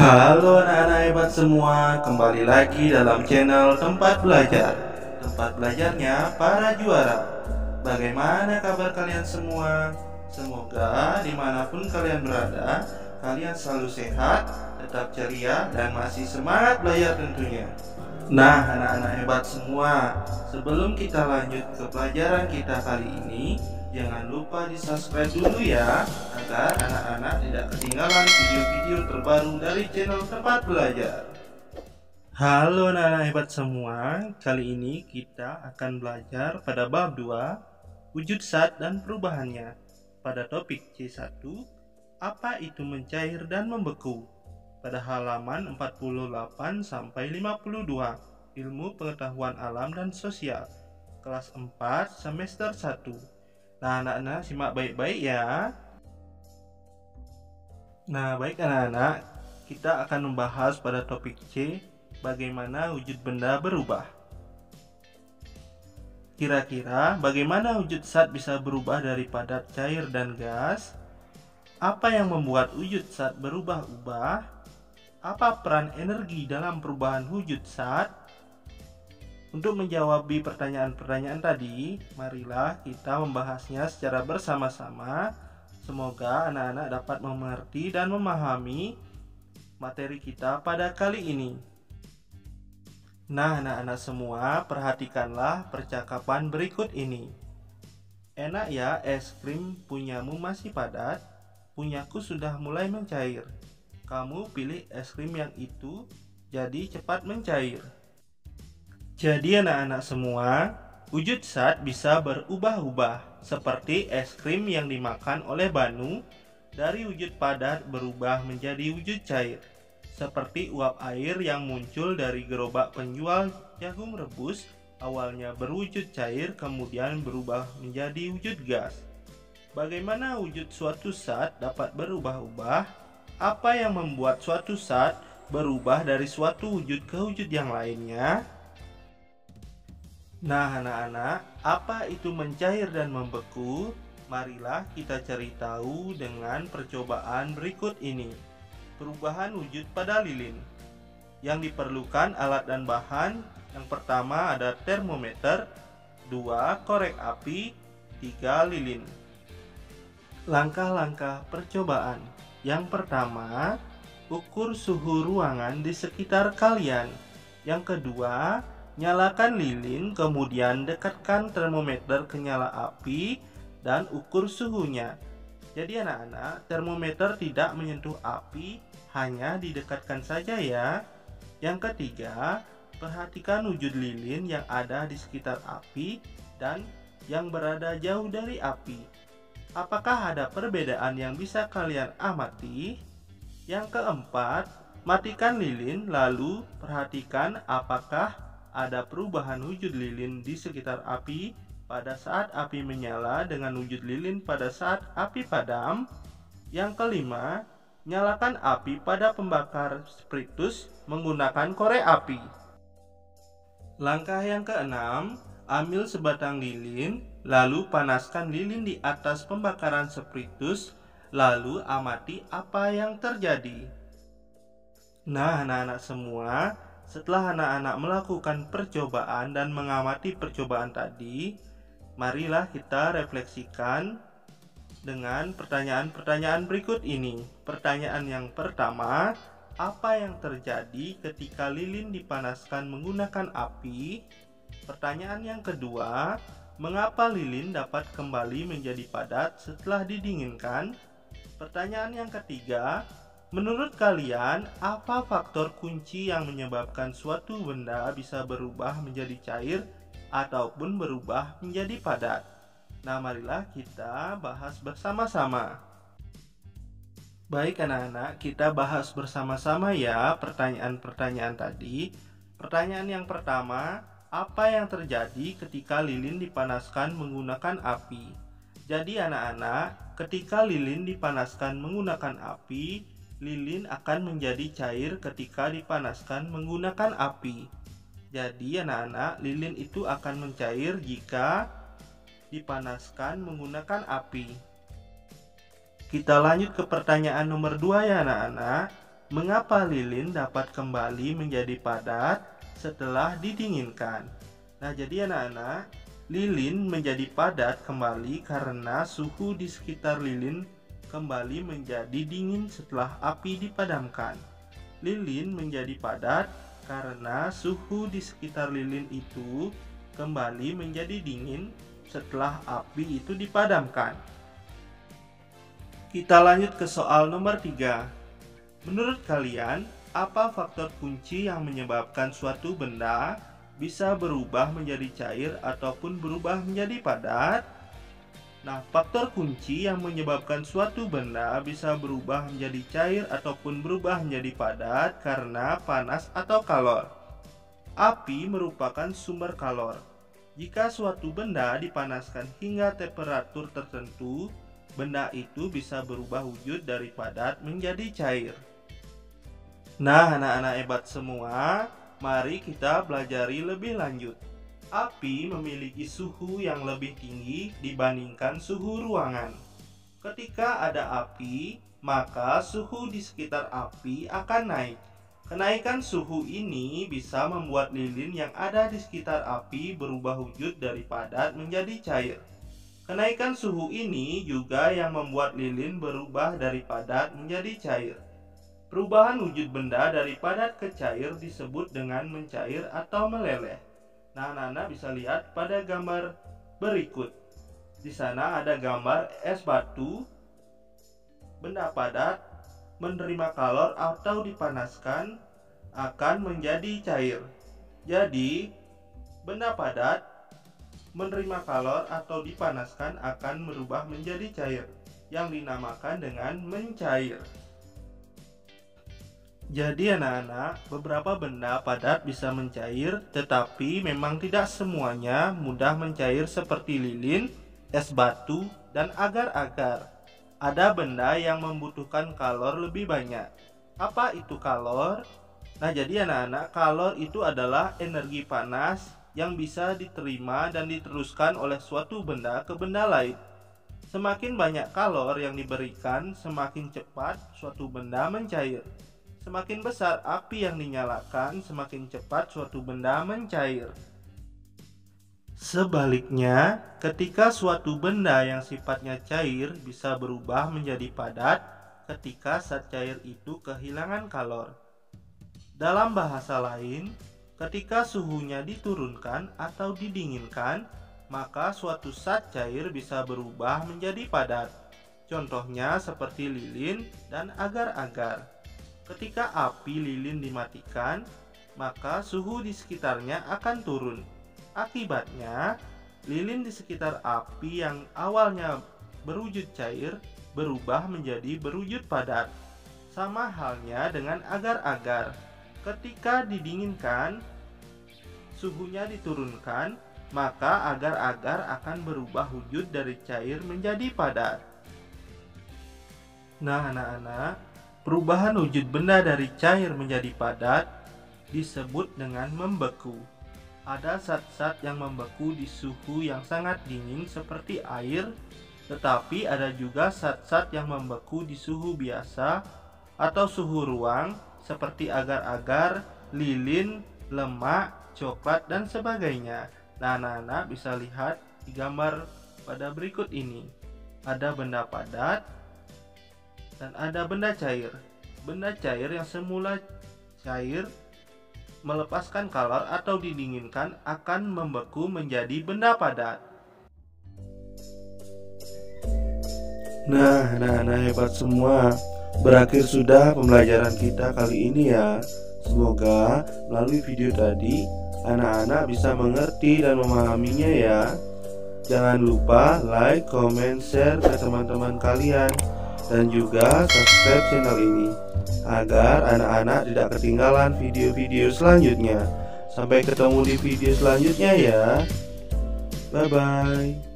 Halo anak-anak hebat semua, kembali lagi dalam channel Tempat Belajar. Tempat belajarnya para juara. Bagaimana kabar kalian semua? Semoga dimanapun kalian berada, kalian selalu sehat, tetap ceria, dan masih semangat belajar tentunya. Nah anak-anak hebat semua, sebelum kita lanjut ke pelajaran kita kali ini, jangan lupa di subscribe dulu ya, agar anak-anak tidak ketinggalan video-video terbaru dari channel Tempat Belajar. Halo anak-anak hebat semua, kali ini kita akan belajar pada bab 2, wujud zat dan perubahannya. Pada topik C1, apa itu mencair dan membeku? Pada halaman 48 sampai 52, Ilmu Pengetahuan Alam dan Sosial, kelas 4 semester 1. Nah, anak-anak simak baik-baik ya. Nah, baik anak-anak, kita akan membahas pada topik C, bagaimana wujud benda berubah. Kira-kira bagaimana wujud zat bisa berubah dari padat, cair, dan gas? Apa yang membuat wujud zat berubah-ubah? Apa peran energi dalam perubahan wujud zat? Untuk menjawab pertanyaan-pertanyaan tadi, marilah kita membahasnya secara bersama-sama. Semoga anak-anak dapat mengerti dan memahami materi kita pada kali ini. Nah, anak-anak semua, perhatikanlah percakapan berikut ini. Enak ya, es krim punyamu masih padat, punyaku sudah mulai mencair. Kamu pilih es krim yang itu, jadi cepat mencair. Jadi anak-anak semua, wujud zat bisa berubah-ubah, seperti es krim yang dimakan oleh Banu, dari wujud padat berubah menjadi wujud cair, seperti uap air yang muncul dari gerobak penjual jagung rebus, awalnya berwujud cair kemudian berubah menjadi wujud gas. Bagaimana wujud suatu zat dapat berubah-ubah? Apa yang membuat suatu zat berubah dari suatu wujud ke wujud yang lainnya? Nah anak-anak, apa itu mencair dan membeku? Marilah kita cari tahu dengan percobaan berikut ini. Perubahan wujud pada lilin. Yang diperlukan alat dan bahan, yang pertama ada termometer, 2 korek api, 3 lilin. Langkah-langkah percobaan. Yang pertama, ukur suhu ruangan di sekitar kalian. Yang kedua, nyalakan lilin, kemudian dekatkan termometer ke nyala api dan ukur suhunya. Jadi anak-anak, termometer tidak menyentuh api, hanya didekatkan saja ya. Yang ketiga, perhatikan wujud lilin yang ada di sekitar api dan yang berada jauh dari api. Apakah ada perbedaan yang bisa kalian amati? Yang keempat, matikan lilin lalu perhatikan apakah ada perubahan wujud lilin di sekitar api pada saat api menyala dengan wujud lilin pada saat api padam. Yang kelima, nyalakan api pada pembakar spiritus menggunakan korek api. Langkah yang keenam, ambil sebatang lilin, lalu panaskan lilin di atas pembakaran spiritus, lalu amati apa yang terjadi. Nah anak-anak semua, setelah anak-anak melakukan percobaan dan mengamati percobaan tadi, marilah kita refleksikan dengan pertanyaan-pertanyaan berikut ini. Pertanyaan yang pertama, apa yang terjadi ketika lilin dipanaskan menggunakan api? Pertanyaan yang kedua, mengapa lilin dapat kembali menjadi padat setelah didinginkan? Pertanyaan yang ketiga, menurut kalian apa faktor kunci yang menyebabkan suatu benda bisa berubah menjadi cair ataupun berubah menjadi padat? Nah, marilah kita bahas bersama-sama. Baik anak-anak, kita bahas bersama-sama ya pertanyaan-pertanyaan tadi. Pertanyaan yang pertama, apa yang terjadi ketika lilin dipanaskan menggunakan api? Jadi anak-anak, ketika lilin dipanaskan menggunakan api, lilin akan menjadi cair ketika dipanaskan menggunakan api. Jadi anak-anak, lilin itu akan mencair jika dipanaskan menggunakan api. Kita lanjut ke pertanyaan nomor 2 ya anak-anak. mengapa lilin dapat kembali menjadi padat setelah didinginkan? Nah, jadi anak-anak, lilin menjadi padat kembali karena suhu di sekitar lilin kembali menjadi dingin setelah api dipadamkan. Lilin menjadi padat karena suhu di sekitar lilin itu kembali menjadi dingin setelah api itu dipadamkan. Kita lanjut ke soal nomor 3. Menurut kalian, apa faktor kunci yang menyebabkan suatu benda bisa berubah menjadi cair ataupun berubah menjadi padat? Nah, faktor kunci yang menyebabkan suatu benda bisa berubah menjadi cair ataupun berubah menjadi padat karena panas atau kalor. Api merupakan sumber kalor. Jika suatu benda dipanaskan hingga temperatur tertentu, benda itu bisa berubah wujud dari padat menjadi cair. Nah, anak-anak hebat semua, mari kita pelajari lebih lanjut. Api memiliki suhu yang lebih tinggi dibandingkan suhu ruangan. Ketika ada api, maka suhu di sekitar api akan naik. Kenaikan suhu ini bisa membuat lilin yang ada di sekitar api berubah wujud dari padat menjadi cair. Kenaikan suhu ini juga yang membuat lilin berubah dari padat menjadi cair. Perubahan wujud benda dari padat ke cair disebut dengan mencair atau meleleh. Nah, anak-anak bisa lihat pada gambar berikut. Di sana ada gambar es batu. Benda padat menerima kalor atau dipanaskan akan menjadi cair. Jadi, benda padat menerima kalor atau dipanaskan akan berubah menjadi cair, yang dinamakan dengan mencair. Jadi anak-anak, beberapa benda padat bisa mencair, tetapi memang tidak semuanya mudah mencair seperti lilin, es batu, dan agar-agar. Ada benda yang membutuhkan kalor lebih banyak. Apa itu kalor? Nah, jadi anak-anak, kalor itu adalah energi panas yang bisa diterima dan diteruskan oleh suatu benda ke benda lain. Semakin banyak kalor yang diberikan, semakin cepat suatu benda mencair. Semakin besar api yang dinyalakan, semakin cepat suatu benda mencair. Sebaliknya, ketika suatu benda yang sifatnya cair bisa berubah menjadi padat ketika zat cair itu kehilangan kalor. Dalam bahasa lain, ketika suhunya diturunkan atau didinginkan, maka suatu zat cair bisa berubah menjadi padat. Contohnya seperti lilin dan agar-agar. Ketika api lilin dimatikan, maka suhu di sekitarnya akan turun. Akibatnya, lilin di sekitar api yang awalnya berwujud cair berubah menjadi berwujud padat. Sama halnya dengan agar-agar. Ketika didinginkan, suhunya diturunkan, maka agar-agar akan berubah wujud dari cair menjadi padat. Nah, anak-anak, perubahan wujud benda dari cair menjadi padat disebut dengan membeku. Ada zat-zat yang membeku di suhu yang sangat dingin seperti air, tetapi ada juga zat-zat yang membeku di suhu biasa atau suhu ruang seperti agar-agar, lilin, lemak, coklat, dan sebagainya. Nah, anak-anak bisa lihat di gambar pada berikut ini. Ada benda padat dan ada benda cair. Benda cair yang semula cair melepaskan kalor atau didinginkan akan membeku menjadi benda padat. Nah, anak-anak hebat semua, berakhir sudah pembelajaran kita kali ini ya. Semoga melalui video tadi anak-anak bisa mengerti dan memahaminya ya. Jangan lupa like, comment, share ke teman-teman kalian, dan juga subscribe channel ini agar anak-anak tidak ketinggalan video-video selanjutnya. Sampai ketemu di video selanjutnya ya. Bye-bye.